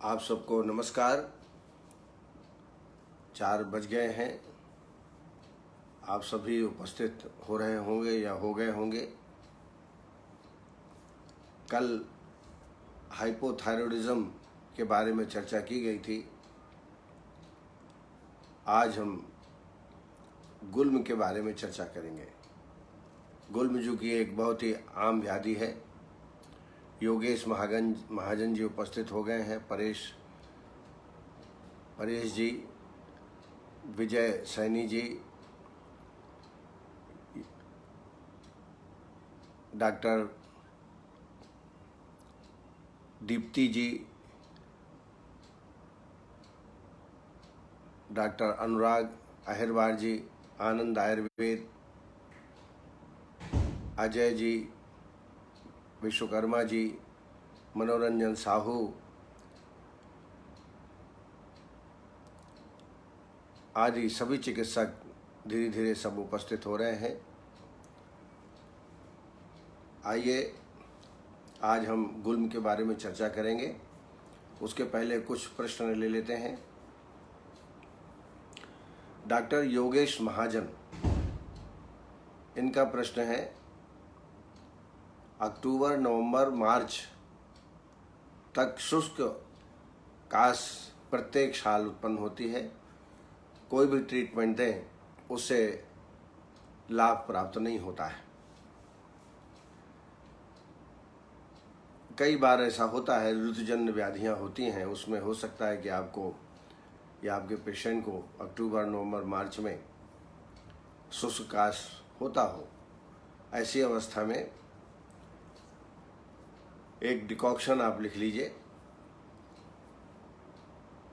आप सबको नमस्कार। 4 बज गए हैं। आप सभी उपस्थित हो रहे होंगे या हो गए होंगे। कल हाइपोथायरॉयडिज्म के बारे में चर्चा की गई थी। आज हम गुल्म के बारे में चर्चा करेंगे। गुल्म जो कि एक बहुत ही आम व्याधि है। योगेश महाजन जी उपस्थित हो गए हैं। परेश जी, विजय सैनी जी, डॉक्टर दीप्ति जी, डॉक्टर अनुराग अहिरवार जी, आनंद आयुर्वेद, अजय जी, विश्वकर्मा जी, मनोरंजन साहू आदि सभी चिकित्सक धीरे धीरे सब उपस्थित हो रहे हैं। आइए आज हम गुल्म के बारे में चर्चा करेंगे। उसके पहले कुछ प्रश्न ले लेते हैं। डॉक्टर योगेश महाजन, इनका प्रश्न है, अक्टूबर, नवंबर, मार्च तक शुष्क काश प्रत्येक साल उत्पन्न होती है। कोई भी ट्रीटमेंट दें उससे लाभ प्राप्त नहीं होता है। कई बार ऐसा होता है, ऋतुजन्य व्याधियां होती हैं, उसमें हो सकता है कि आपको या आपके पेशेंट को अक्टूबर, नवंबर, मार्च में शुष्क काश होता हो। ऐसी अवस्था में एक डिकॉक्शन आप लिख लीजिए।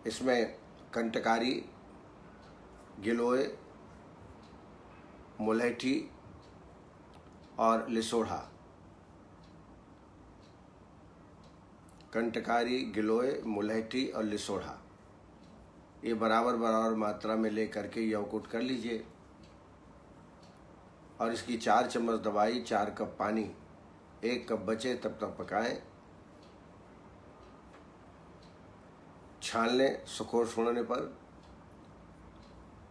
इसमें कंटकारी, गिलोय, मुलैठी और लिसोढ़ा, कंटकारी, गिलोय, मुलैठी और लिसोढ़ा, ये बराबर बराबर मात्रा में ले करके यवकुट कर लीजिए और इसकी 4 चम्मच दवाई, 4 कप पानी, 1 कप बचे तब तक पकाएं। छान लें। सुखोष होने पर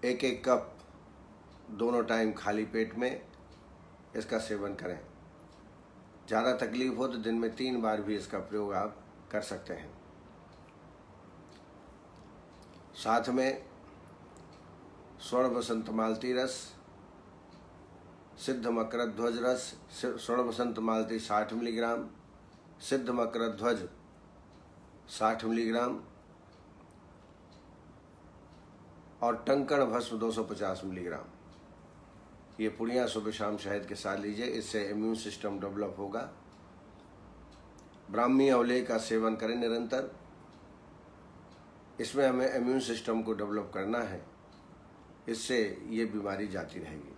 1-1 कप दोनों टाइम खाली पेट में इसका सेवन करें। ज़्यादा तकलीफ हो तो दिन में 3 बार भी इसका प्रयोग आप कर सकते हैं। साथ में स्वर्ण बसंत मालती रस, सिद्ध मकरध्वज ध्वज रस, स्वर्ण बसंत मालती 60 मिलीग्राम, सिद्ध मकरध्वज ध्वज 60 मिलीग्राम और टंकण भस्म 250 मिलीग्राम, ये पुड़िया सुबह शाम शहद के साथ लीजिए। इससे इम्यून सिस्टम डेवलप होगा। ब्राह्मी अवलेह का सेवन करें निरंतर। इसमें हमें इम्यून सिस्टम को डेवलप करना है, इससे ये बीमारी जाती रहेगी।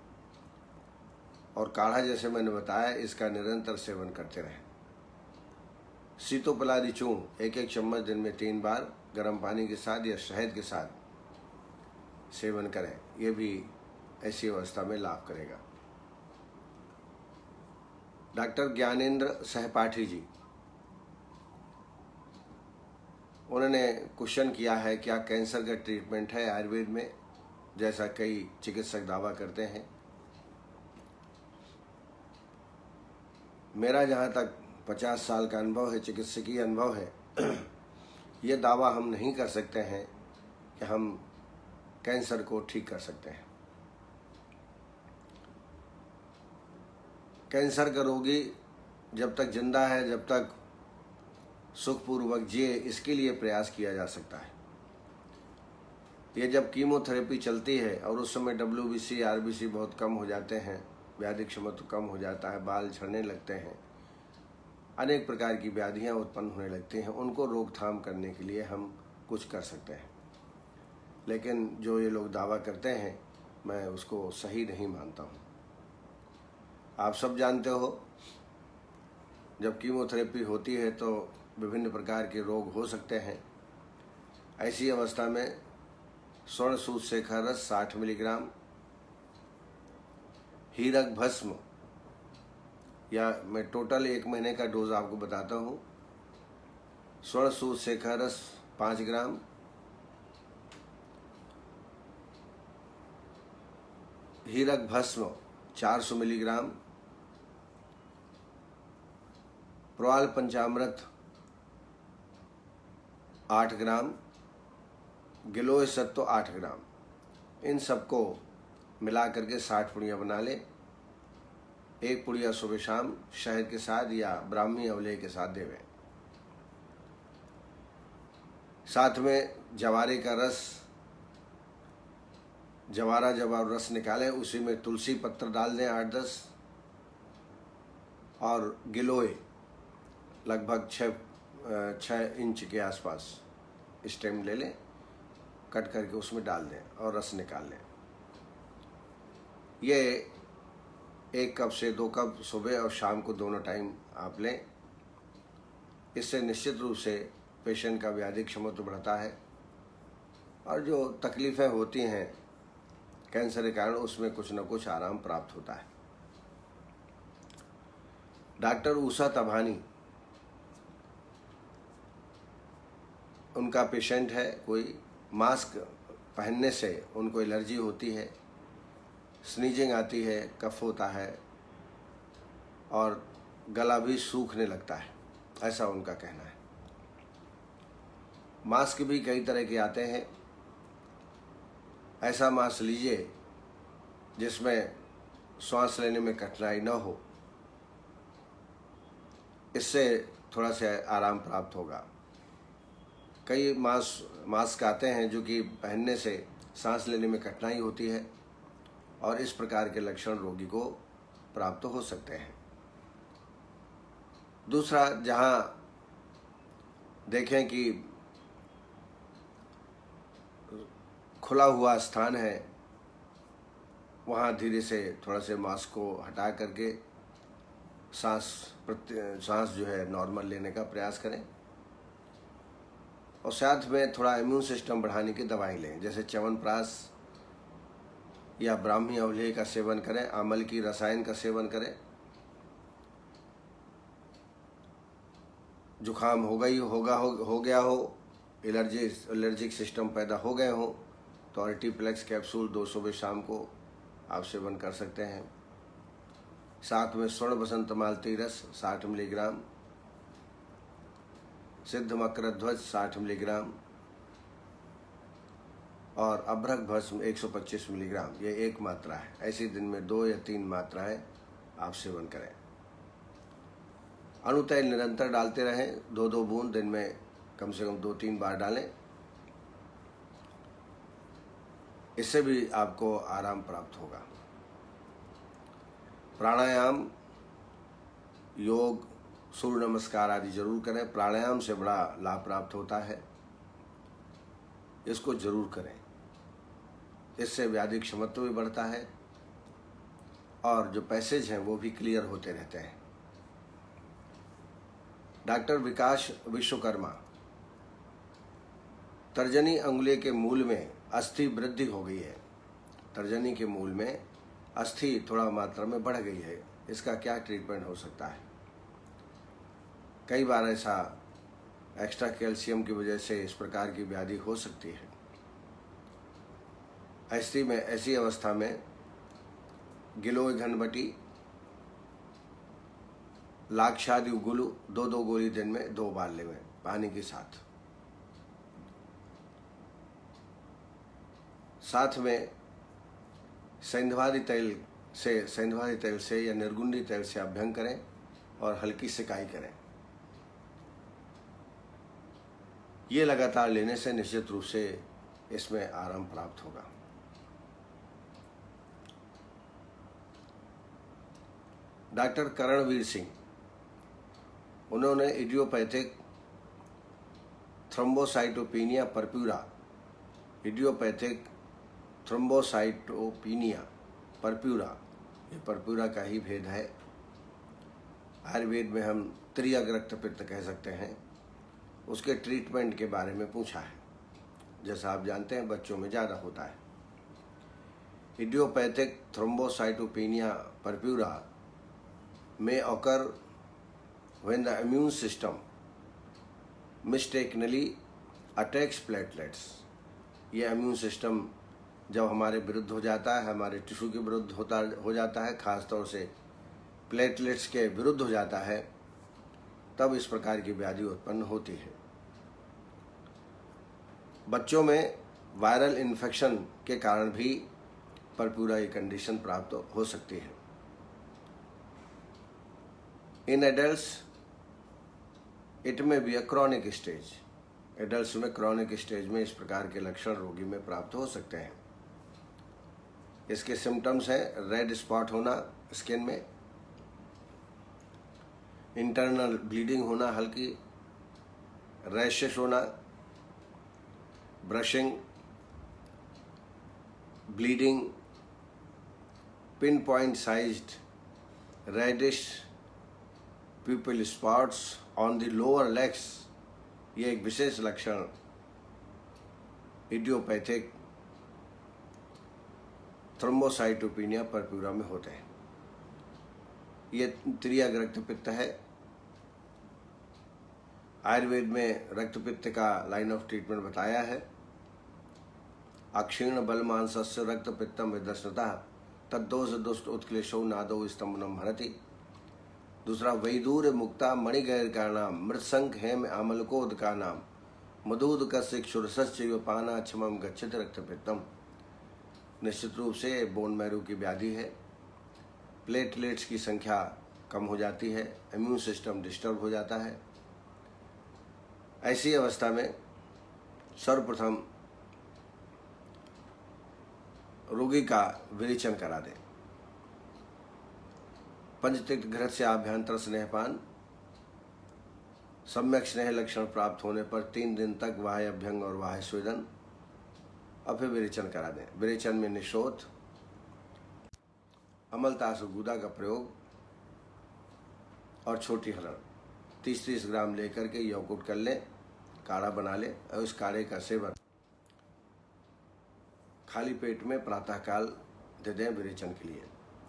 और काढ़ा जैसे मैंने बताया, इसका निरंतर सेवन करते रहें। सीतोपलादी चूर्ण 1-1 चम्मच दिन में 3 बार गर्म पानी के साथ या शहद के साथ सेवन करें। ये भी ऐसी अवस्था में लाभ करेगा। डॉक्टर ज्ञानेंद्र सहपाठी जी, उन्होंने क्वेश्चन किया है, क्या कैंसर का ट्रीटमेंट है आयुर्वेद में, जैसा कई चिकित्सक दावा करते हैं। मेरा जहाँ तक 50 साल का अनुभव है, चिकित्सकीय अनुभव है, ये दावा हम नहीं कर सकते हैं कि हम कैंसर को ठीक कर सकते हैं। कैंसर का रोगी जब तक जिंदा है, जब तक सुखपूर्वक जिए, इसके लिए प्रयास किया जा सकता है। ये जब कीमोथेरेपी चलती है और उस समय WBC, RBC बहुत कम हो जाते हैं, व्याधि क्षमता कम हो जाता है, बाल झड़ने लगते हैं, अनेक प्रकार की व्याधियां उत्पन्न होने लगती हैं, उनको रोकथाम करने के लिए हम कुछ कर सकते हैं। लेकिन जो ये लोग दावा करते हैं, मैं उसको सही नहीं मानता हूँ। आप सब जानते हो, जब कीमोथेरेपी होती है तो विभिन्न प्रकार के रोग हो सकते हैं। ऐसी अवस्था में स्वर्ण सूतशेखर रस 60 मिलीग्राम, हीरक भस्म, या मैं टोटल 1 महीने का डोज आपको बताता हूँ। स्वर्ण सूतशेखर रस 5 ग्राम, हीरक भस्म 400 मिलीग्राम, प्रवाल पंचामृत 8 ग्राम, गिलोय सत्व 8 ग्राम, इन सबको मिला करके 60 पुड़ियाँ बना लें। एक पुड़िया सुबह शाम शहद के साथ या ब्राह्मी अवलेह के साथ देवें। साथ में जवारे का रस, जवारा जब आप रस निकालें उसी में तुलसी पत्र डाल दें 8-10, और गिलोय लगभग 6 इंच के आसपास स्टेम ले लें, कट करके उसमें डाल दें और रस निकाल लें। ये 1 कप से 2 कप सुबह और शाम को दोनों टाइम आप लें। इससे निश्चित रूप से पेशेंट का व्याधि क्षमता बढ़ता है और जो तकलीफ़ें होती हैं कैंसर के कारण उसमें कुछ न कुछ आराम प्राप्त होता है। डॉक्टर उषा तभानी, उनका पेशेंट है कोई, मास्क पहनने से उनको एलर्जी होती है, स्नीजिंग आती है, कफ होता है और गला भी सूखने लगता है, ऐसा उनका कहना है। मास्क भी कई तरह के आते हैं। ऐसा मास्क लीजिए जिसमें सांस लेने में कठिनाई न हो, इससे थोड़ा सा आराम प्राप्त होगा। कई मास्क आते हैं जो कि पहनने से सांस लेने में कठिनाई होती है और इस प्रकार के लक्षण रोगी को प्राप्त हो सकते हैं। दूसरा, जहाँ देखें कि खुला हुआ स्थान है, वहाँ धीरे से थोड़ा से मास्क को हटा करके सांस जो है नॉर्मल लेने का प्रयास करें और साथ में थोड़ा इम्यून सिस्टम बढ़ाने की दवाई लें, जैसे च्यवनप्राश या ब्राह्मी अवलेह का सेवन करें, आमल की रसायन का सेवन करें। जुखाम हो गया हो, एलर्जिक सिस्टम पैदा हो गए हो तो अल्टीप्लेक्स कैप्सूल 2 सुबह शाम को आप सेवन कर सकते हैं। साथ में स्वर्ण बसंत मालती रस 60 मिलीग्राम, सिद्ध मकर ध्वज 60 मिलीग्राम और अभ्रक भस्म 125 मिलीग्राम, ये 1 मात्रा है। ऐसी दिन में 2 या 3 मात्राएं आप सेवन करें। अणुतैल निरंतर डालते रहें, 2-2 बूंद दिन में कम से कम 2-3 बार डालें। इससे भी आपको आराम प्राप्त होगा। प्राणायाम, योग, सूर्य नमस्कार आदि जरूर करें। प्राणायाम से बड़ा लाभ प्राप्त होता है, इसको जरूर करें। इससे व्याधि क्षमता भी बढ़ता है और जो पैसेज हैं वो भी क्लियर होते रहते हैं। डॉक्टर विकास विश्वकर्मा, तर्जनी अंगुली के मूल में अस्थि वृद्धि हो गई है। तर्जनी के मूल में अस्थि थोड़ा मात्रा में बढ़ गई है, इसका क्या ट्रीटमेंट हो सकता है? कई बार ऐसा एक्स्ट्रा कैल्शियम की वजह से इस प्रकार की व्याधि हो सकती है। ऐसी अवस्था में गिलोय घनबटी, लाक्षादि गुलु 2-2 गोली दिन में 2 बार लें पानी के साथ। साथ में सेंधवादी तेल से या निर्गुंडी तेल से अभ्यंग करें और हल्की सिकाई करें। ये लगातार लेने से निश्चित रूप से इसमें आराम प्राप्त होगा। डॉक्टर करणवीर सिंह, उन्होंने इडियोपैथिक थ्रोम्बोसाइटोपेनिया परप्यूरा, ये परप्यूरा का ही भेद है। आयुर्वेद में हम त्रियक रक्तपित्त कह सकते हैं। उसके ट्रीटमेंट के बारे में पूछा है। जैसा आप जानते हैं बच्चों में ज़्यादा होता है। Idiopathic thrombocytopenia purpura may occur when the immune system mistakenly attacks platelets. ये इम्यून सिस्टम जब हमारे विरुद्ध हो जाता है, हमारे टिश्यू के विरुद्ध हो जाता है, खास तौर से प्लेटलेट्स के विरुद्ध हो जाता है, तब इस प्रकार की व्याधि उत्पन्न होती है। बच्चों में वायरल इन्फेक्शन के कारण भी परप्यूराई कंडीशन प्राप्त हो सकती है। इन एडल्ट्स इट में be a chronic stage. Adults में क्रॉनिक स्टेज में इस प्रकार के लक्षण रोगी में प्राप्त हो सकते हैं। इसके सिम्टम्स हैं रेड स्पॉट होना स्किन में, इंटरनल ब्लीडिंग होना हल्की, रैशेस होना, brushing, bleeding, pin point sized reddish purple spots on the lower legs. ये एक विशेष लक्षण इडियोपैथिक थ्रोम्बोसाइटोपेनिया परप्यूरा में होते हैं। ये तिर्यक रक्तपित्त है। आयुर्वेद में रक्तपित्त का लाइन ऑफ ट्रीटमेंट बताया है। अक्षीर्ण बल मांसस्य रक्तपित्तम विदर्शनतः तद्दोष दुष्ट उत्क्लेशो नादो स्तंभनम भरति। दूसरा, वैदूर्य मुक्ता मणिगैर का नाम मृत्संक हेम आमलकोद का नाम मधुद का शिक्षुरसच्चैव पाना क्षमम गच्छति रक्तपित्तम। निश्चित रूप से बोन मैरो की व्याधि है। प्लेटलेट्स की संख्या कम हो जाती है, इम्यून सिस्टम डिस्टर्ब हो जाता है। ऐसी अवस्था में सर्वप्रथम रोगी का विरेचन करा दें। पंचतीर्थ घृत से आभ्यंतर स्नेहपान, सम्यक स्नेह लक्षण प्राप्त होने पर 3 दिन तक वाह्य अभ्यंग और वाह्य स्वेदन, और फिर विरेचन करा दें। विरेचन में निशोथ, अमलतास गुदा का प्रयोग और छोटी हरण 30-30 ग्राम लेकर के यौकुट कर लें, काढ़ा बना लें और उस काढ़े का सेवन खाली पेट में प्रातःकाल दे दें विरेचन के लिए।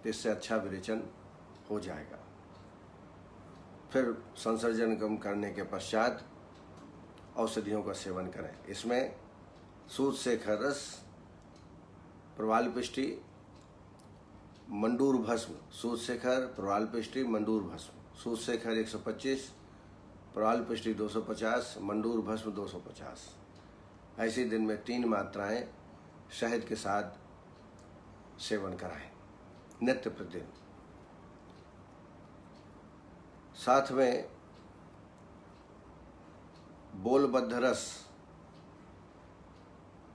इससे अच्छा विरेचन हो जाएगा। फिर संसर्जन कम करने के पश्चात औषधियों का सेवन करें। इसमें सूत शेखर रस, प्रवाल पिष्टी, मंडूर भस्म, सूत शेखर, प्रवाल पिष्टी, मंडूर भस्म। सूत शेखर 125, प्रवाल पिष्टी 250, मंडूर भस्म 250। ऐसे दिन में 3 मात्राएं शहद के साथ सेवन कराएं नित्य प्रतिदिन। साथ में बोलबद्ध रस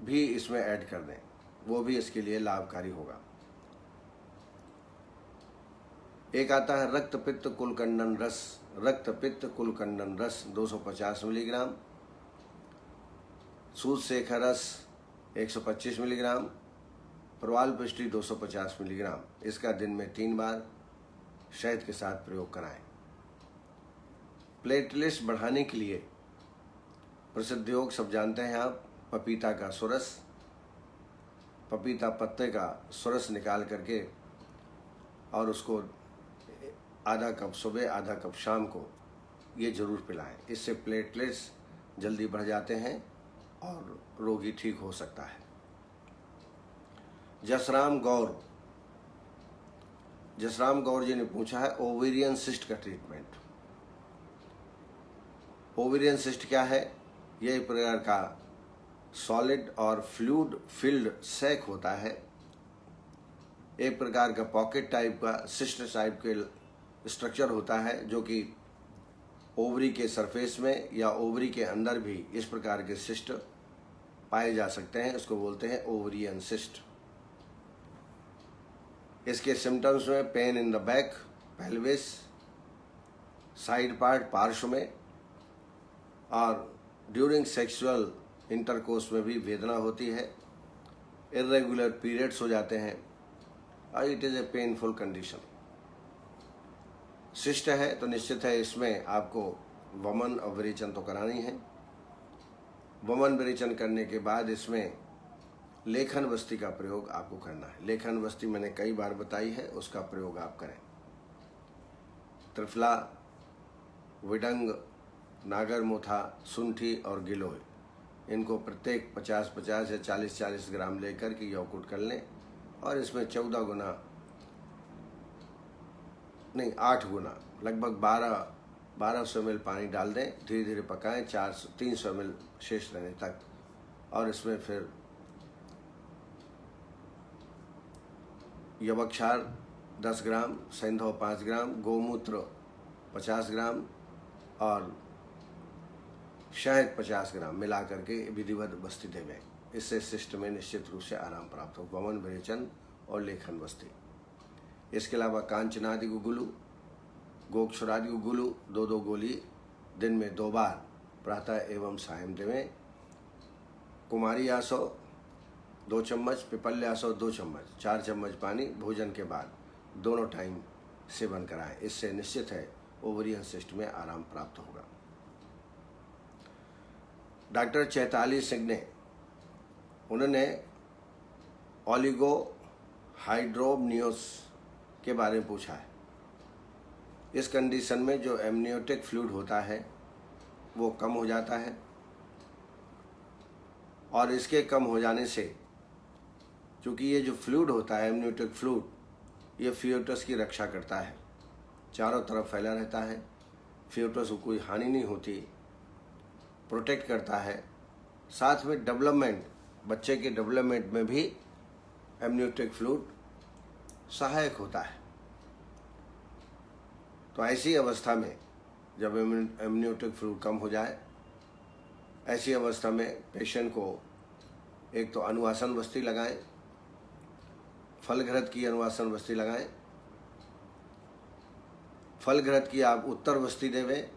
भी इसमें ऐड कर दें, वो भी इसके लिए लाभकारी होगा। एक आता है रक्त पित्त कुलकंडन रस। रक्त पित्त कुलकंडन रस 250 मिलीग्राम, सूत शेखर रस 125 मिलीग्राम, प्रवाल पिष्टी 250 मिलीग्राम। इसका दिन में 3 बार शहद के साथ प्रयोग कराएं। प्लेटलेट्स बढ़ाने के लिए प्रसिद्ध योग सब जानते हैं आप। पपीता का सुरस, पपीता पत्ते का सुरस निकाल करके और उसको आधा कप सुबह आधा कप शाम को ये जरूर पिलाएं। इससे प्लेटलेट्स जल्दी बढ़ जाते हैं और रोगी ठीक हो सकता है। जसराम गौर जी ने पूछा है ओवेरियन सिस्ट का ट्रीटमेंट। ओवेरियन सिस्ट क्या है? यह एक प्रकार का सॉलिड और फ्लूइड फिल्ड सैक होता है। एक प्रकार का पॉकेट टाइप का सिस्ट टाइप के स्ट्रक्चर होता है, जो कि ओवरी के सरफेस में या ओवरी के अंदर भी इस प्रकार के सिस्ट पाए जा सकते हैं। इसको बोलते हैं ओवरियन सिस्ट। इसके सिम्टम्स में pain in the back, pelvis, side part पार्श्व में, और ड्यूरिंग सेक्सुअल इंटरकोर्स में भी वेदना होती है। इर्रेगुलर पीरियड्स हो जाते हैं और it is a painful condition. Cyst है तो निश्चित है इसमें आपको वमन और विरेचन तो करानी है। वमन विरेचन करने के बाद इसमें लेखन वस्ती का प्रयोग आपको करना है। लेखन वस्ती मैंने कई बार बताई है, उसका प्रयोग आप करें। त्रिफला, विडंग, नागरमोथा, सुंठी और गिलोय, इनको प्रत्येक 50-50 या 40-40 ग्राम लेकर के यौकुट कर लें और इसमें 14 गुना नहीं 8 गुना लगभग 1200 ml पानी डाल दें। धीरे धीरे पकाएं 300 ml शेष रहने तक। और इसमें फिर यवक्षार 10 ग्राम, सैंधव 5 ग्राम, गोमूत्र 50 ग्राम और शहद 50 ग्राम मिला करके विधिवत बस्ती देवें। इससे शिष्ट में निश्चित रूप से आराम प्राप्त हो। वमन, विरेचन और लेखन बस्ती। इसके अलावा कांचनादि गुगुलू, गोक्षरादि गुगुलू 2-2 गोली दिन में 2 बार प्रातः एवं सायं देवें। कुमारी आसो 2 चम्मच, पिपल्यासो 2 चम्मच, 4 चम्मच पानी भोजन के बाद दोनों टाइम सेवन कराएं। इससे निश्चित है ओवरियन सिस्ट में आराम प्राप्त होगा। डॉक्टर चैताली सिंह ने उन्होंने ओलिगो हाइड्रोमनियोस के बारे में पूछा है। इस कंडीशन में जो एमनियोटिक फ्लूइड होता है वो कम हो जाता है और इसके कम हो जाने से, चूँकि ये जो फ्लूइड होता है एमनियोटिक फ्लूइड, ये फियोटस की रक्षा करता है, चारों तरफ फैला रहता है, फियोटस को कोई हानि नहीं होती, प्रोटेक्ट करता है। साथ में डेवलपमेंट, बच्चे के डेवलपमेंट में भी एमनियोटिक फ्लूइड सहायक होता है। तो ऐसी अवस्था में जब एमनियोटिक फ्लूइड कम हो जाए, ऐसी अवस्था में पेशेंट को एक तो अनुवासन बस्ती लगाएं, फलघृत की अनुवासन बस्ती लगाएं। फलघृत की आप उत्तर बस्ती देवें।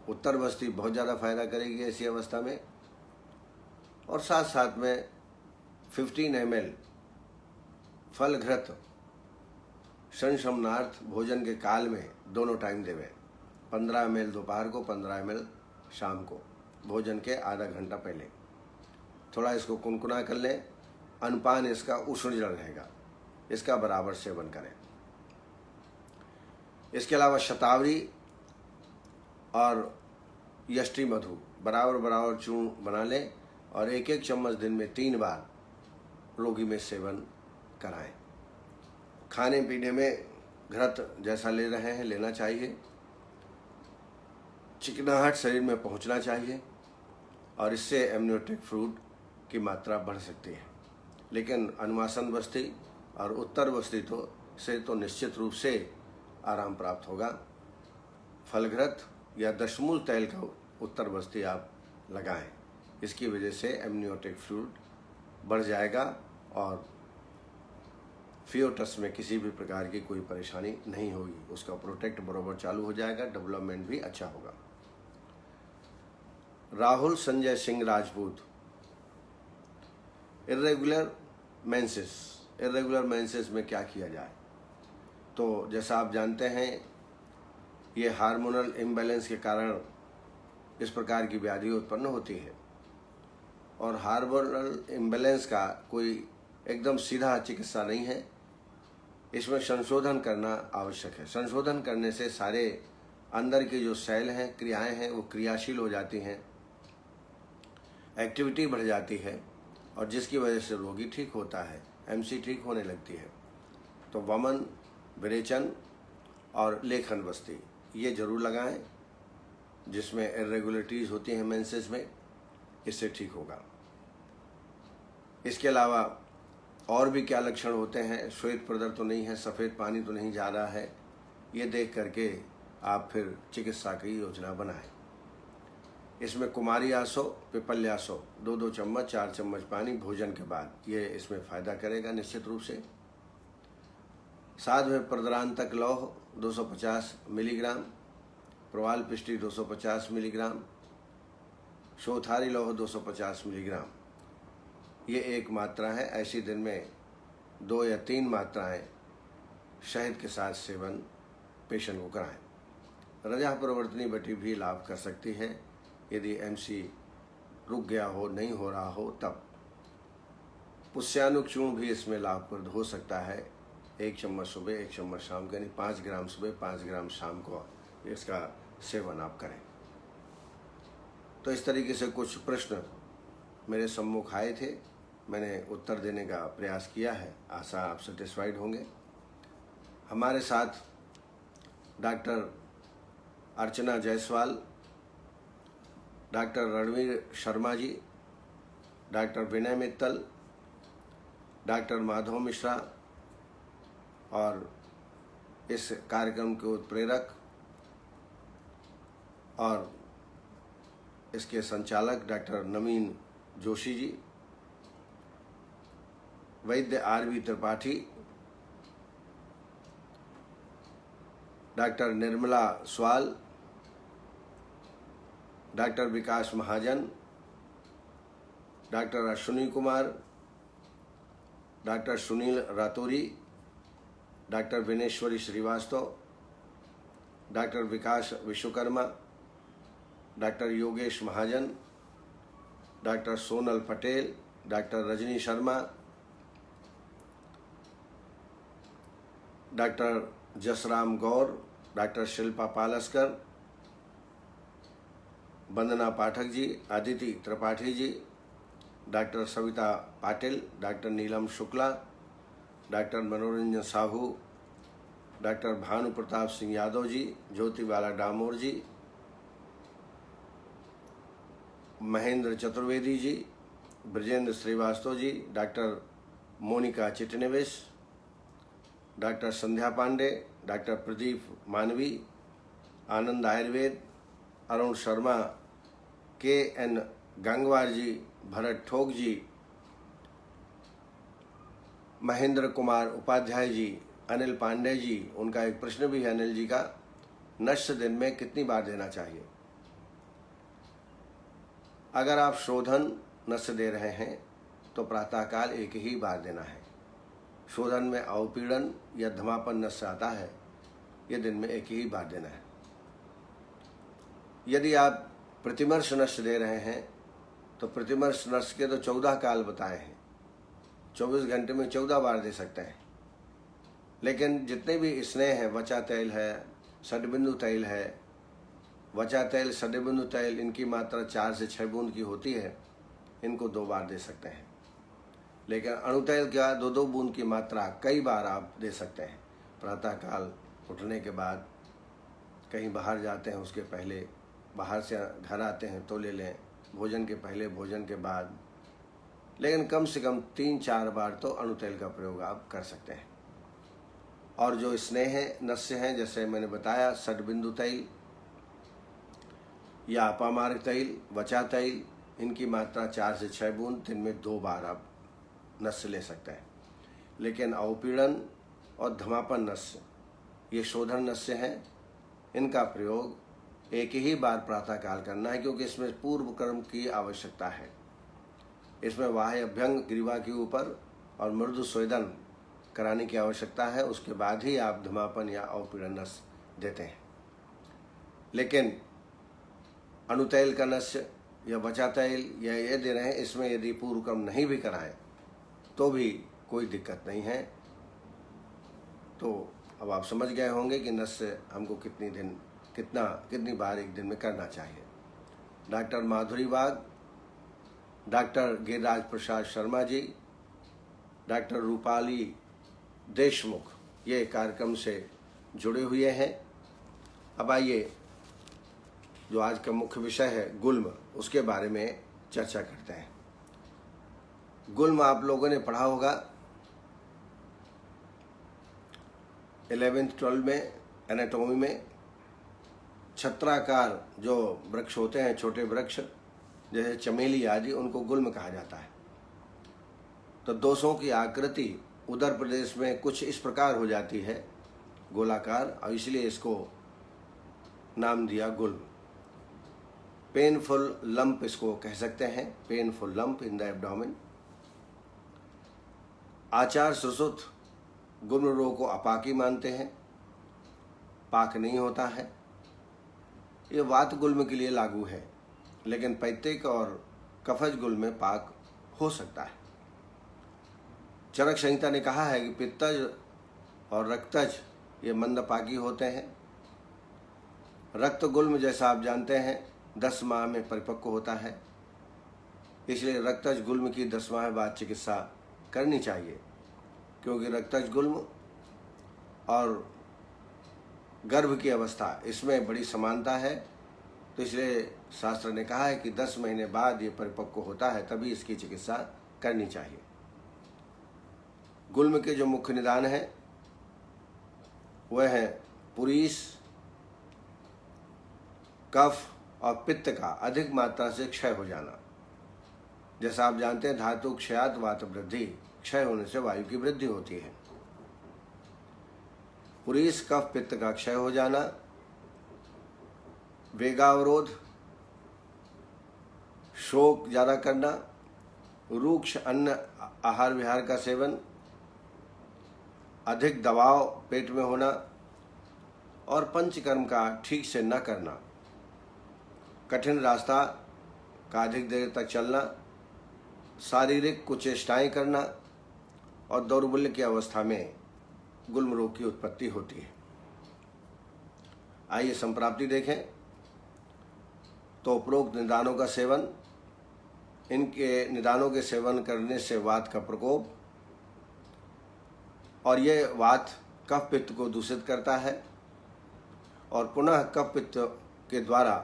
उत्तर बस्ती बहुत ज़्यादा फायदा करेगी ऐसी अवस्था में। और साथ साथ में 15 ml फलघृत संशमनार्थ भोजन के काल में दोनों टाइम देवें। 15 ml दोपहर को, 15 ml शाम को, भोजन के आधा घंटा पहले। थोड़ा इसको कुनकुना कर लें। अनपान इसका उष्ण जल रहेगा, इसका बराबर सेवन करें। इसके अलावा शतावरी और यष्टि मधु बराबर चूर्ण बना लें और 1-1 चम्मच दिन में 3 बार रोगी में सेवन कराएं। खाने पीने में घृत जैसा ले रहे हैं लेना चाहिए। चिकनाहट शरीर में पहुंचना चाहिए और इससे एमनियोटिक फ्लूइड की मात्रा बढ़ सकती है। लेकिन अनुवासन बस्ती और उत्तर बस्ती से निश्चित रूप से आराम प्राप्त होगा। फलघृत या दशमूल तैल का उत्तर बस्ती आप लगाएं। इसकी वजह से एमनियोटिक फ्लूइड बढ़ जाएगा और फियोटस में किसी भी प्रकार की कोई परेशानी नहीं होगी। उसका प्रोटेक्ट बराबर चालू हो जाएगा, डेवलपमेंट भी अच्छा होगा। राहुल संजय सिंह राजपूत, इर्रेगुलर मेंसेस में क्या किया जाए? तो जैसा आप जानते हैं, ये हार्मोनल इम्बैलेंस के कारण इस प्रकार की व्याधि उत्पन्न होती है और हार्मोनल इम्बैलेंस का कोई एकदम सीधा चिकित्सा नहीं है। इसमें संशोधन करना आवश्यक है। संशोधन करने से सारे अंदर के जो सेल हैं, क्रियाएं हैं, वो क्रियाशील हो जाती हैं, एक्टिविटी बढ़ जाती है और जिसकी वजह से रोगी ठीक होता है, एमसी ठीक होने लगती है। तो वमन, विरेचन और लेखन बस्ती ये जरूर लगाएं, जिसमें इरेगुलरिटीज होती हैं मेंसेस में, इससे ठीक होगा। इसके अलावा और भी क्या लक्षण होते हैं? श्वेत प्रदर तो नहीं है, सफ़ेद पानी तो नहीं जा रहा है, ये देख करके आप फिर चिकित्सा की योजना बनाएं। इसमें कुमारी आसो, पिपल्यासो 2-2 चम्मच, 4 चम्मच पानी भोजन के बाद, ये इसमें फ़ायदा करेगा निश्चित रूप से। साथ में प्रद्रांतक लौह 250 मिलीग्राम, प्रवाल पिष्टी 250 मिलीग्राम, शोथारी लौह 250 मिलीग्राम, ये एक मात्रा है। ऐसी दिन में 2 या 3 मात्राएं शहद के साथ सेवन पेशेंट को कराएं। रजा प्रवर्तनी बटी भी लाभ कर सकती है यदि एमसी रुक गया हो, नहीं हो रहा हो तब। पुष्यानुक चूर्ण भी इसमें लाभप्रद हो सकता है। 1 चम्मच सुबह, 1 चम्मच शाम को, यानी 5 ग्राम सुबह, 5 ग्राम शाम को इसका सेवन आप करें। तो इस तरीके से कुछ प्रश्न मेरे सम्मुख आए थे, मैंने उत्तर देने का प्रयास किया है। आशा आप सेटिस्फाइड होंगे। हमारे साथ डॉक्टर अर्चना जायसवाल, डॉक्टर रणवीर शर्मा जी, डॉक्टर विनय मित्तल, डॉक्टर माधव मिश्रा और इस कार्यक्रम के उत्प्रेरक और इसके संचालक डॉक्टर नवीन जोशी जी, वैद्य RV. Tripathi, doctor Nirmala Swal, doctor Vikas Mahajan, doctor Ashwini Kumar, doctor Sunil Rathauri, doctor Vineshwari Srivastava, doctor Vikas Vishwakarma, doctor Yogesh Mahajan, doctor Sonal Patel, doctor Rajni Sharma, doctor Jasram Gaur, doctor Shilpa Palaskar, Vandana Pathak ji, Aditi Tripathi ji, doctor Savita Patil, doctor Neelam Shukla, doctor Manoranjan Sahu, doctor Bhanu Pratap Singh Yadav ji, Jyotibala Damor ji, Mahendra Chaturvedi ji, Brajendra Srivastava ji, doctor Monika Chitnavis, doctor Sandhya Pandey, doctor Pradeep मानवी, आनंद आयुर्वेद, अरुण शर्मा, के.एन. गंगवार जी, भरत ठोक जी, महेंद्र कुमार उपाध्याय जी, अनिल पांडे जी। उनका एक प्रश्न भी है अनिल जी का, नश्य दिन में कितनी बार देना चाहिए? अगर आप शोधन नश्य दे रहे हैं तो प्रातःकाल एक ही बार देना है। शोधन में अवपीड़न या धमापन नश्य आता है, ये दिन में एक ही बार देना है। यदि आप प्रतिमर्श नश्य दे रहे हैं तो प्रतिमर्श नश्य के तो 14 काल बताए हैं, 24 घंटे में 14 बार दे सकते हैं। लेकिन जितने भी स्नेह है, वचा तैल है, षड्बिंदु तैल है, वचा तैल, षड्बिंदु तैल, इनकी मात्रा 4 से 6 बूंद की होती है, इनको 2 बार दे सकते हैं। लेकिन अणुतैल का 2-2 बूंद की मात्रा कई बार आप दे सकते हैं। प्रातःकाल उठने के बाद, कहीं बाहर जाते हैं उसके पहले, बाहर से घर आते हैं तो ले लें, भोजन के पहले, भोजन के बाद, लेकिन कम से कम 3-4 बार तो अणुतैल का प्रयोग आप कर सकते हैं। और जो स्नेह नस्य हैं, जैसे मैंने बताया, षड्बिंदु तैल या अपामार्ग तैल, वचा तैल, इनकी मात्रा 4 से 6 बूंद, दिन में 2 बार आप नस्य ले सकते हैं। लेकिन अवपीड़न और धमापन नस्य, ये शोधन नस्य हैं, इनका प्रयोग एक ही बार प्रातःकाल करना है, क्योंकि इसमें पूर्व कर्म की आवश्यकता है। इसमें बाह्य अभ्यंग ग्रीवा के ऊपर और मृदु स्वेदन कराने की आवश्यकता है, उसके बाद ही आप धमापन या अवपीड़न नस्य देते हैं। लेकिन अणुतैल का नस्य या वचा तैल या ये दे रहे हैं, इसमें यदि पूर्व कर्म नहीं भी कराएं तो भी कोई दिक्कत नहीं है। तो अब आप समझ गए होंगे कि नस्य हमको कितनी बार एक दिन में करना चाहिए। डॉक्टर माधुरी बाग, डॉक्टर गिरिराज प्रसाद शर्मा जी, डॉक्टर रूपाली देशमुख, ये कार्यक्रम से जुड़े हुए हैं। अब आइए, जो आज का मुख्य विषय है गुल्म, उसके बारे में चर्चा करते हैं। गुल्म आप लोगों ने पढ़ा होगा 11th-12 में एनाटॉमी में। छत्राकार जो वृक्ष होते हैं, छोटे वृक्ष जैसे चमेली आदि, उनको गुल्म कहा जाता है। तो दोषों की आकृति उदर प्रदेश में कुछ इस प्रकार हो जाती है, गोलाकार, और इसलिए इसको नाम दिया गुल्म। पेनफुल लंप इसको कह सकते हैं, painful lump in the abdomen. Acharya Sushruta गुल्म रोग को अपाकी मानते हैं, पाक नहीं होता है। ये वात गुल्म के लिए लागू है, लेकिन पैत्तिक और कफज गुल्म में पाक हो सकता है। चरक संहिता ने कहा है कि पित्तज और रक्तज ये मंदपाकी होते हैं। रक्त गुल्म, जैसा आप जानते हैं, 10 माह में परिपक्व होता है। इसलिए रक्तज गुल्म की 10 माह बाद चिकित्सा करनी चाहिए, क्योंकि रक्तज गुल्म और गर्भ की अवस्था इसमें बड़ी समानता है। तो इसलिए शास्त्र ने कहा है कि 10 महीने बाद ये परिपक्व होता है, तभी इसकी चिकित्सा करनी चाहिए। गुल्म के जो मुख्य निदान है वह है पुरीस, कफ और पित्त का अधिक मात्रा से क्षय हो जाना। जैसा आप जानते हैं, धातु क्षयात वात वृद्धि, क्षय होने से वायु की वृद्धि होती है। पुरीस, कफ, पित्त का क्षय हो जाना, वेगावरोध, शोक ज्यादा करना, रूक्ष अन्न आहार विहार का सेवन, अधिक दबाव पेट में होना और पंचकर्म का ठीक से न करना, कठिन रास्ता का अधिक देर तक चलना, शारीरिक कुचेष्टाएं करना और दौर्बल्य की अवस्था में गुल्म रोग की उत्पत्ति होती है। आइए संप्राप्ति देखें। तो उपरोक्त निदानों का सेवन, इनके निदानों के सेवन करने से वात का प्रकोप, और ये वात कफ पित्त को दूषित करता है और पुनः कफ पित्त के द्वारा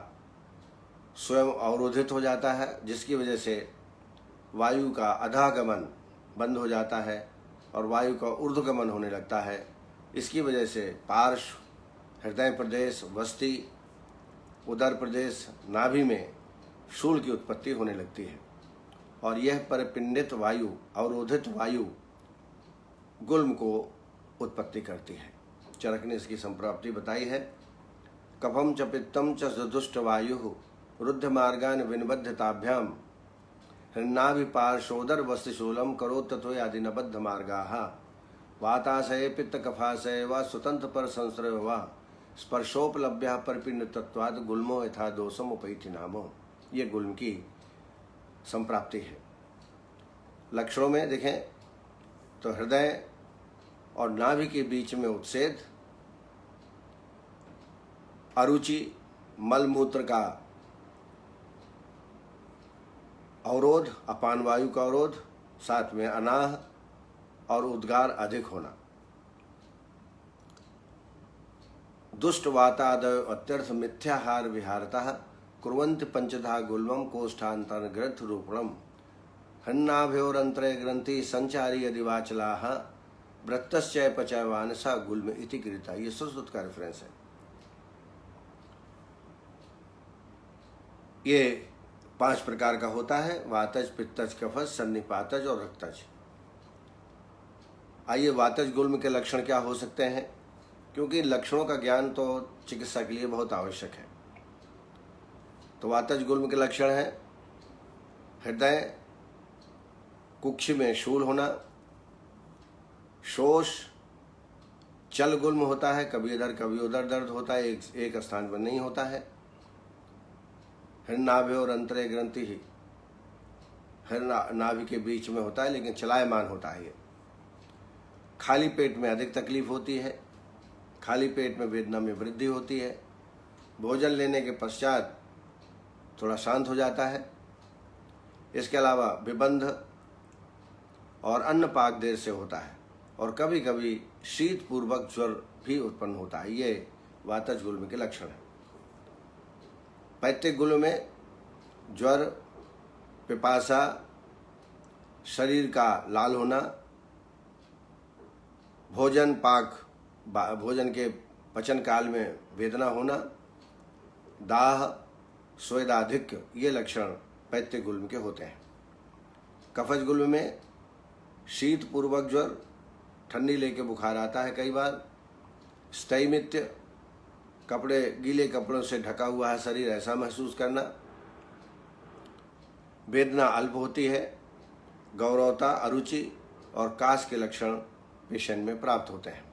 स्वयं अवरोधित हो जाता है, जिसकी वजह से वायु का अधागमन बंद हो जाता है और वायु का ऊर्ध्वगमन होने लगता है। इसकी वजह से पार्श्व, हृदय प्रदेश, वस्ती, उदर प्रदेश, नाभि में शूल की उत्पत्ति होने लगती है और यह परिपिंडित वायु, अवरोधित वायु गुल्म को उत्पत्ति करती है। चरक ने इसकी संप्राप्ति बताई है। कफम च पित्तम च सुदुष्ट वायु रुद्ध मार्गान विनिबद्धताभ्याम हृन्नाभिपार्श्वोदर वस्तिशूलम करो तत्व आदि नबद्ध मार्गाः वाताशय पित्त कफाशय व स्वतंत्र पर संश्रय व स्पर्शोपलभ्य परिपिंड तत्वाद गुल्मो यथा दोषम उपैति नामो। ये गुल्म की संप्राप्ति है। लक्षणों में देखें तो हृदय और नाभि के बीच में उत्सेद, अरुचि, मलमूत्र का अवरोध, अपान वायु का अवरोध, साथ में अनाह और उद्गार अधिक होना, दुष्ट वातादय अत्यर्थ मिथ्याहार विहारतः कुर्वन्ति पंचधा गुल्मम कोष्ठांतर ग्रंथ रूपणम हन्नाभ्योरंतरे ग्रंथि संचारी यदि वाचलाः वृत्तश्चय पचयवानसा गुल्म इति कृता। ये संस्कृत का रेफरेंस है। ये 5 प्रकार का होता है, वातज, पित्तज, कफज, सन्निपातज और रक्तज। आइए वातज गुल्म के लक्षण क्या हो सकते हैं, क्योंकि लक्षणों का ज्ञान तो चिकित्सा के लिए बहुत आवश्यक है। तो वातज गुल्म के लक्षण है हृदय कुक्षि में शूल होना, शोष, चल गुल्म होता है, कभी इधर कभी उधर दर्द होता है, एक स्थान पर नहीं होता है। हृन्नाभि और अंतरे ग्रंथि ही नाभि के बीच में होता है, लेकिन चलायमान होता है। ये खाली पेट में अधिक तकलीफ होती है, खाली पेट में वेदना में वृद्धि होती है, भोजन लेने के पश्चात थोड़ा शांत हो जाता है। इसके अलावा विबंध और अन्न पाक देर से होता है और कभी कभी शीत पूर्वक ज्वर भी उत्पन्न होता है। ये वातज गुल्म के लक्षण हैं। पैत्तिक गुल्म में ज्वर, पिपासा, शरीर का लाल होना, भोजन के पचन काल में वेदना होना, दाह, स्वेदाधिक्य, ये लक्षण पैत्तिक गुल्म के होते हैं। कफज गुल्म में शीत पूर्वक ज्वर, ठंडी लेके बुखार आता है कई बार, स्थैमित्य, कपड़े गीले कपड़ों से ढका हुआ है शरीर ऐसा महसूस करना, वेदना अल्प होती है, गौरवता, अरुचि और कास के लक्षण पेशेंट में प्राप्त होते हैं।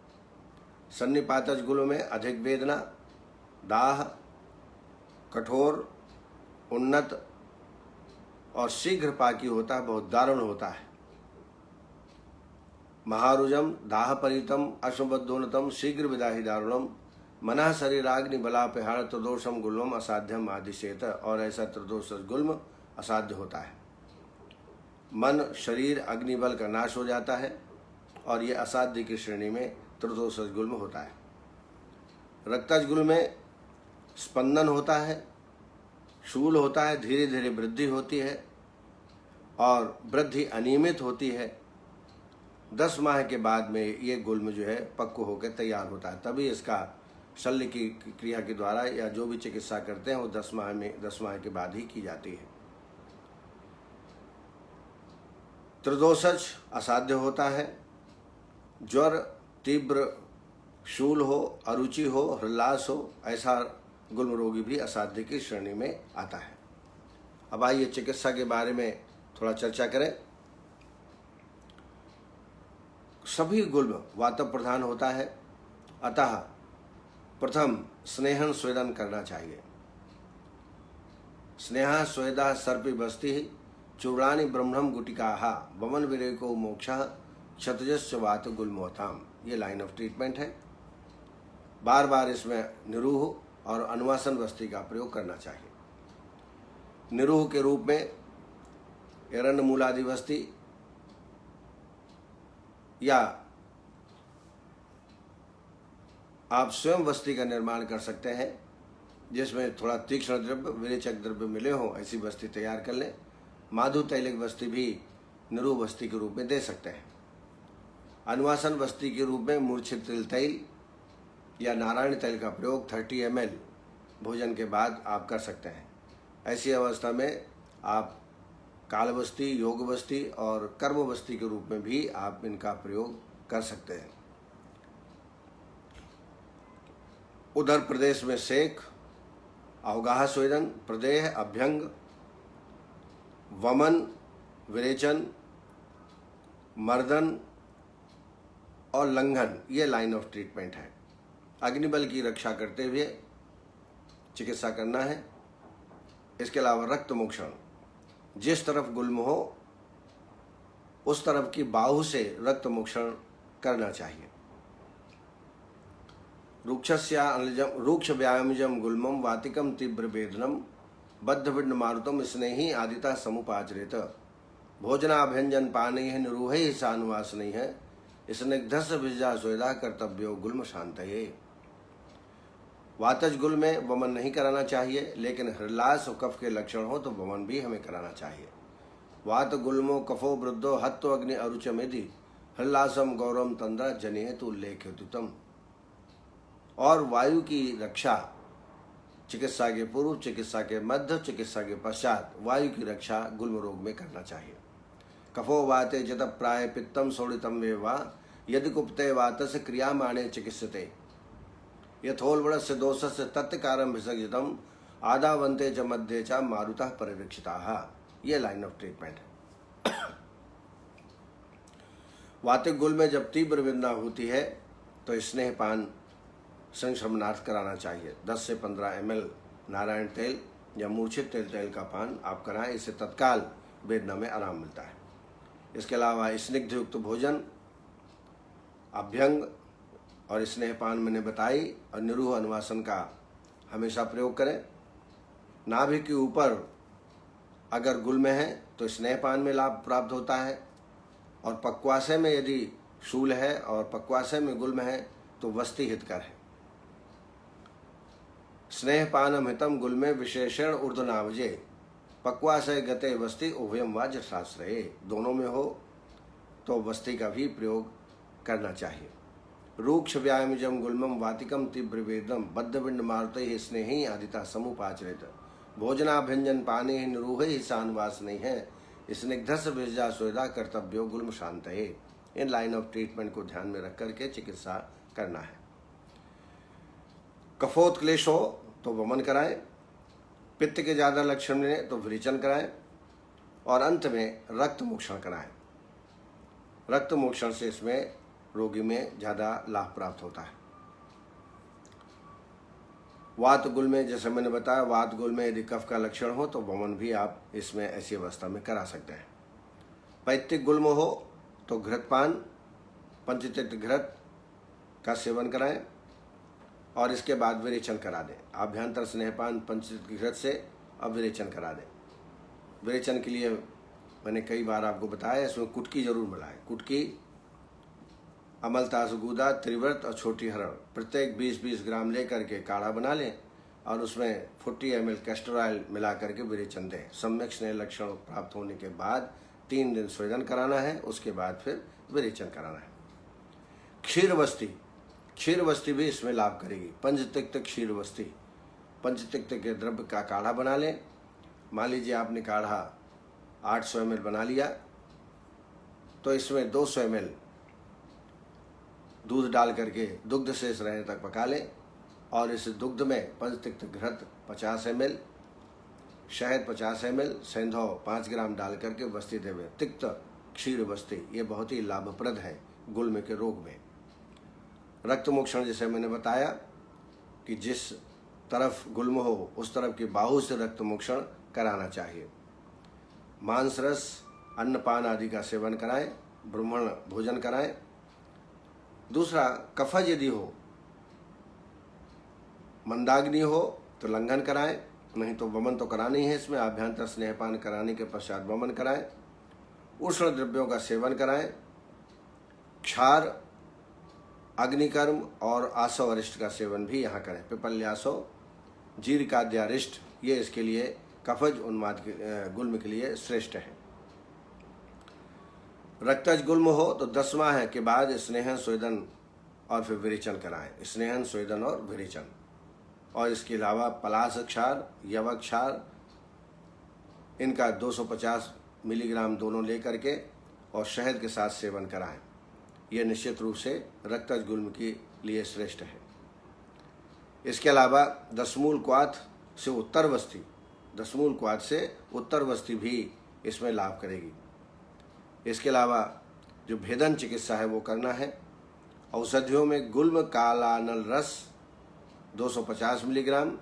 सन्निपातज गुल्म में अधिक वेदना, दाह, कठोर, उन्नत और शीघ्र पाकी होता है, बहुत दारुण होता है। महारुजम, दाह परितम, अश्वबद्धोन्नतम, शीघ्र विदाही दारुणम, मनः शरीराग्नि बलापहार त्रिदोषम गुल्मम असाध्यम आदिशेत। और ऐसा त्रिदोष गुल्म असाध्य होता है। मन शरीर अग्निबल का नाश हो जाता है और ये असाध्य की श्रेणी में त्रिदोष गुल्म होता है। रक्तज गुल्म में स्पंदन होता है, शूल होता है, धीरे धीरे वृद्धि होती है और वृद्धि अनियमित होती है। 10 माह के बाद में ये गुल्म जो है पक्व होकर तैयार होता है। तभी इसका शल्य की क्रिया के द्वारा या जो भी चिकित्सा करते हैं वो 10 माह के बाद ही की जाती है। त्रिदोषज असाध्य होता है। ज्वर, तीव्र शूल हो, अरुचि हो, हृल्लास हो, ऐसा गुल्म रोगी भी असाध्य की श्रेणी में आता है। अब आइए चिकित्सा के बारे में थोड़ा चर्चा करें। सभी गुल्म वात प्रधान होता है, अतः प्रथम स्नेहन स्वेदन करना चाहिए। स्नेहा स्वेदा सर्पि बस्ति चूर्णानि ब्रह्मणम गुटिकाः वमन विरेको मोक्षः क्षतजश्च वात गुल्मोताम। ये लाइन ऑफ ट्रीटमेंट है। बार बार इसमें निरूह और अनुवासन वस्ती का प्रयोग करना चाहिए। निरूह के रूप में एरण्य मूलादि वस्ती या आप स्वयं वस्ती का निर्माण कर सकते हैं, जिसमें थोड़ा तीक्ष्ण द्रव्य, विरेचक द्रव्य मिले हो, ऐसी वस्ती तैयार कर लें। माधु तैलिक वस्ती भी निरूह वस्ती के रूप में दे सकते हैं। अनुवासन वस्ती के रूप में मूर्छित तैल या नारायण तैल का प्रयोग 30 ml भोजन के बाद आप कर सकते हैं। ऐसी अवस्था में आप काल वस्ती, योग वस्ती और कर्म वस्ती के रूप में भी आप इनका प्रयोग कर सकते हैं। उधर प्रदेश में सेक, अवगाह स्वेदन, प्रदेह, अभ्यंग, वमन, विरेचन, मर्दन और लंघन, ये लाइन ऑफ ट्रीटमेंट है। अग्निबल की रक्षा करते हुए चिकित्सा करना है। इसके अलावा रक्त मोक्षण, जिस तरफ गुल्म हो उस तरफ की बाहु से रक्त मोक्षण करना चाहिए। रूक्ष व्यायामजम गुल्मम वातिकम तीव्र वेदनम बद्धविण्ड मारुतम स्नेही आदिता समुपाचरेत भोजनाभ्यंजन पाने निरूह ही सानुवास नहीं है स्निग्धस विजा स्वेदा कर्तव्यो गुल्म शांत है। वातज गुल्म में वमन नहीं कराना चाहिए, लेकिन हृल्लास और कफ के लक्षण हो तो वमन भी हमें कराना चाहिए। वात गुल्मो कफो वृद्धो हत्तो अग्नि अरुचमेधि हृल्लासम गौरम तंद्रा जनेतु उल्लेखितम। और वायु की रक्षा चिकित्सा के पूर्व, चिकित्सा के मध्य, चिकित्सा के पश्चात वायु की रक्षा गुल्म रोग में करना चाहिए। कफो वाते जत प्राय पित्तम शोणितम वेवा यदि कुप्ते वातस क्रियामाणे चिकित्सते यथोल्बणस्य दोषस्य तत्कारम विसर्जितम आदावंते च मध्ये च मारुतः परिरक्षिताः। ये लाइन ऑफ ट्रीटमेंट है। वातिक गुल्म में जब तीव्र वेदना होती है तो स्नेहपान संश्रमनार्थ कराना चाहिए। 10 से 15 ml नारायण तेल या मूर्छित तेल का पान आप कराएं, इससे तत्काल वेदना में आराम मिलता है। इसके अलावा स्निग्ध युक्त भोजन, अभ्यंग और स्नेहपान मैंने बताई, और निरूह अनुवासन का हमेशा प्रयोग करें। नाभि के ऊपर अगर गुल्म है तो स्नेहपान में लाभ प्राप्त होता है, और पक्वाशय में यदि शूल है और पक्वाशय में गुल्म है तो वस्ति हितकर है। स्नेहपानम हितम गुल्मे विशेषण ऊर्ध्वनावजे पक्वाशय गते वस्ति उभयम वा जठाश्रये। दोनों में हो तो वस्ति का भी प्रयोग करना चाहिए। रूक्ष व्यायामजम गुल्मम वातिकम तीव्र वेदम बद्धविंड मारुते ही स्नेही आदिता समुपाचरित भोजनाभ्यंजन पाने ही निरूह ही सानवास नहीं है स्निग्धस विजा स्वेदा कर्तव्यो गुल्म शांत है। इन लाइन ऑफ ट्रीटमेंट को ध्यान में रख करके चिकित्सा करना है। कफोत्क्लेश हो तो वमन कराएं, पित्त के ज़्यादा लक्षण मिले तो विरेचन कराएं, और अंत में रक्त मोक्षण कराएं। रक्त मोक्षण से इसमें रोगी में ज़्यादा लाभ प्राप्त होता है। वात गुल में जैसे मैंने बताया, वात गुल में यदि कफ का लक्षण हो तो वमन भी आप इसमें ऐसी अवस्था में करा सकते हैं। पैत्तिक गुल्म हो तो घृतपान, पंचतीर्थ घृत का सेवन कराएं। और इसके बाद विरेचन करा दें। आभ्यंतर स्नेहपान पंचतीर्थ घृत से अब विरेचन करा दें। विरेचन के लिए मैंने कई बार आपको बताया, इसमें कुटकी जरूर मिलाएं। कुटकी, अमलतास गुदा, त्रिव्रत और छोटी हरण प्रत्येक 20-20 ग्राम लेकर के काढ़ा बना लें और उसमें 40 ml कैस्टर ऑयल मिला करके विरेचन दें। सम्यक स्नेह लक्षण प्राप्त होने के बाद 3 दिन स्वेदन कराना है, उसके बाद फिर विरेचन कराना है। क्षीरवस्ती, क्षीरवस्ती भी इसमें लाभ करेगी। पंचतिक्त क्षीरवस्ती, पंचतिक्त के द्रव्य का काढ़ा बना लें। मान लीजिए आपने काढ़ा 800 ml बना लिया, तो इसमें 200 ml दूध डाल करके दुग्ध शेष रहने तक पका लें और इस दुग्ध में पंचतिक्त घृत 50 ml, शहद 50 ml, सेंधौ 5 ग्राम डाल करके बस्ती देवें। तिक्त क्षीर बस्ती ये बहुत ही लाभप्रद है गुल्म के रोग में। रक्त मोक्षण जैसे मैंने बताया कि जिस तरफ गुल्म हो उस तरफ की बाहु से रक्त मोक्षण कराना चाहिए। मांस रस, अन्नपान आदि का सेवन कराएं, ब्राह्मण भोजन कराएं। दूसरा, कफज यदि हो, मंदाग्नि हो तो लंघन कराएं, नहीं तो वमन तो कराना ही है इसमें। आभ्यंतर स्नेहपान कराने के पश्चात वमन कराएं। उष्ण द्रव्यों का सेवन कराएं। क्षार, अग्निकर्म और आसव अरिष्ट का सेवन भी यहाँ करें। पिपल्यासो, जीरकाद्यारिष्ट ये इसके लिए कफज उन्माद गुल्म के लिए श्रेष्ठ है। रक्तज गुल्म हो तो 10 माह के बाद स्नेहन, स्वेदन और फिर विरेचन कराएं। स्नेहन, स्वेदन और विरेचन। और इसके अलावा पलाश क्षार, यवक क्षार, इनका 250 मिलीग्राम दोनों लेकर के और शहद के साथ सेवन कराएं। यह निश्चित रूप से रक्तज गुल्म के लिए श्रेष्ठ है। इसके अलावा दशमूल क्वाथ से उत्तरवस्ती, दशमूल क्वाथ से उत्तरवस्ती भी इसमें लाभ करेगी। इसके अलावा जो भेदन चिकित्सा है वो करना है। औषधियों में गुल्म कालानल रस 250 मिलीग्राम,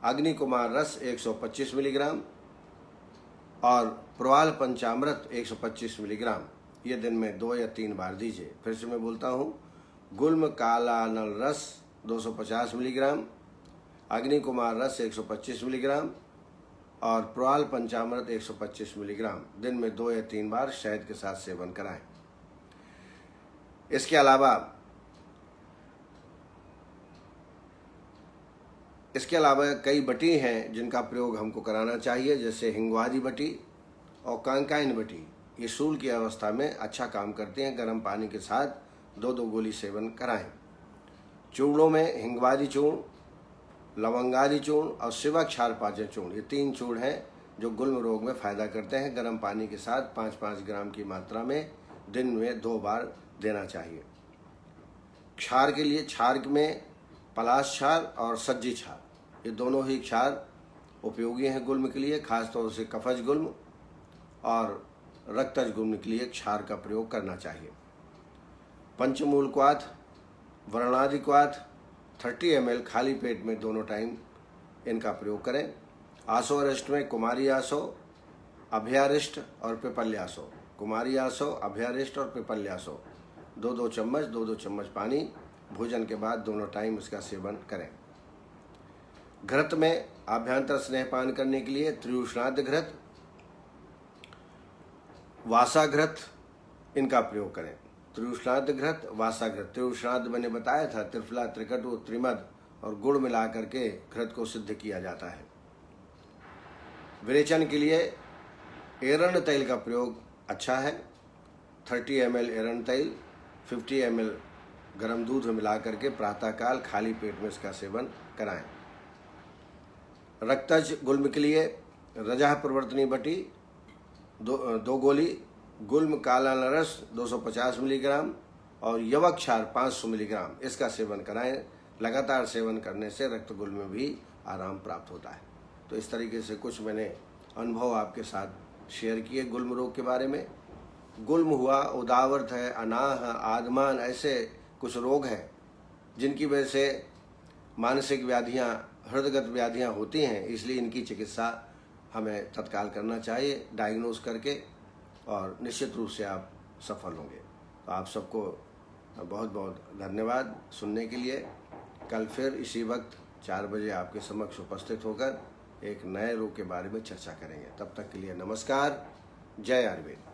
अग्नि कुमार रस 125 मिलीग्राम और प्रवाल पंचामृत 125 मिलीग्राम ये दिन में 2 या 3 बार दीजिए। फिर से मैं बोलता हूँ, गुल्म कालानल रस 250 मिलीग्राम, अग्नि कुमार रस 125 मिलीग्राम और प्रवाल पंचामृत 125 मिलीग्राम दिन में 2 या 3 बार शहद के साथ सेवन कराएं। इसके अलावा कई बटी हैं जिनका प्रयोग हमको कराना चाहिए, जैसे हिंगवादी बटी और कांकाइन बटी। ये शूल की अवस्था में अच्छा काम करते हैं। गर्म पानी के साथ 2-2 गोली सेवन कराएं। चूर्णों में हिंगवादी चूर्ण, लवंगादी चूर्ण और शिवा क्षार पाचन चूर्ण ये 3 चूर्ण हैं जो गुल्म रोग में फायदा करते हैं। गर्म पानी के साथ 5-5 ग्राम की मात्रा में दिन में 2 बार देना चाहिए। क्षार के लिए क्षार में पलाश क्षार और सज्जी क्षार ये दोनों ही क्षार उपयोगी हैं गुल्म के लिए। खासतौर से कफज गुल्म और रक्तज गुल्म के लिए क्षार का प्रयोग करना चाहिए। पंचमूल क्वाथ, वर्णादि क्वाथ 30 ml खाली पेट में दोनों टाइम इनका प्रयोग करें। आसो अरिष्ट में कुमारी आसो, अभयारिष्ट और पिपल्यासो, कुमारी आसो, अभयारिष्ट और पिपल्यासो 2-2 चम्मच 2-2 चम्मच पानी भोजन के बाद दोनों टाइम इसका सेवन करें। घृत में आभ्यंतर स्नेहपान करने के लिए त्रिउष्णाद घृत, वासाघृत इनका प्रयोग करें। त्रिउष्णाद घृत, वासाघृत। त्रिउष्णाद मैंने बताया था, त्रिफला, त्रिकटु, त्रिमद और गुड़ मिला करके घृत को सिद्ध किया जाता है। विरेचन के लिए एरंड तैल का प्रयोग अच्छा है। 30 ml एरंड तैल 50 ml गर्म दूध में मिला करके प्रातःकाल खाली पेट में इसका सेवन कराएं। रक्तज गुल्म के लिए रजा प्रवर्तनी बटी 2 गोली, गुल्म काला नरस 250 मिलीग्राम और यवक क्षार 500 मिलीग्राम इसका सेवन कराएं। लगातार सेवन करने से रक्त गुल्म में भी आराम प्राप्त होता है। तो इस तरीके से कुछ मैंने अनुभव आपके साथ शेयर किए गुल्म रोग के बारे में। गुल्म हुआ, उदावर्त है, अनाह, आदमान ऐसे कुछ रोग हैं जिनकी वजह से मानसिक व्याधियाँ, हृदयगत व्याधियाँ होती हैं। इसलिए इनकी चिकित्सा हमें तत्काल करना चाहिए डायग्नोज करके, और निश्चित रूप से आप सफल होंगे। तो आप सबको बहुत बहुत धन्यवाद सुनने के लिए। कल फिर इसी वक्त 4 बजे आपके समक्ष उपस्थित होकर एक नए रोग के बारे में चर्चा करेंगे। तब तक के लिए नमस्कार। जय आयुर्वेद।